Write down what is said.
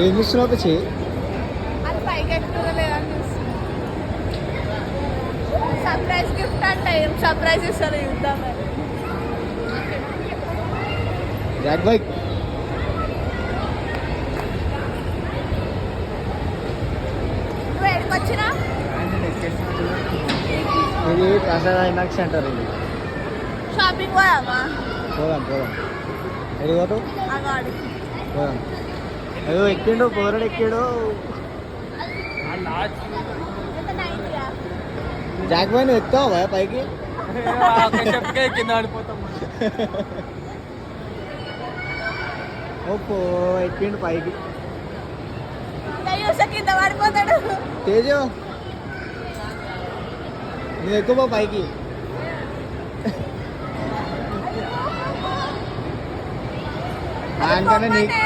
ఏం చూస్తున్నావు పిచ్చి? అది పైకి ఎక్కువ లేదని సర్ప్రైజ్ గిఫ్ట్ అంటే ఏం సర్ప్రైజ్ ఇస్తారు చూద్దాం. జాక్ బైక్ నువ్వు ఎక్కడికి వచ్చినా ఇది ప్రసాద్ ఐమాక్స్ సెంటర్. ఇది షాపింగ్ పోదామా? పోదాం పోదాం. ఎడి పోతావు? అగాడు పోదాం. అయ్యో ఎక్కిండు, పోరడు ఎక్కిండు. జాక్ బైక్ నువ్వు ఎక్కుతావా పైకి? కింద పడిపోతాం. ఓపో ఎక్కిండు పైకి. కింద పడిపోతాడు. తేజు నువ్వు ఎక్కువ పైకి. ఆయనకన్నా నీకు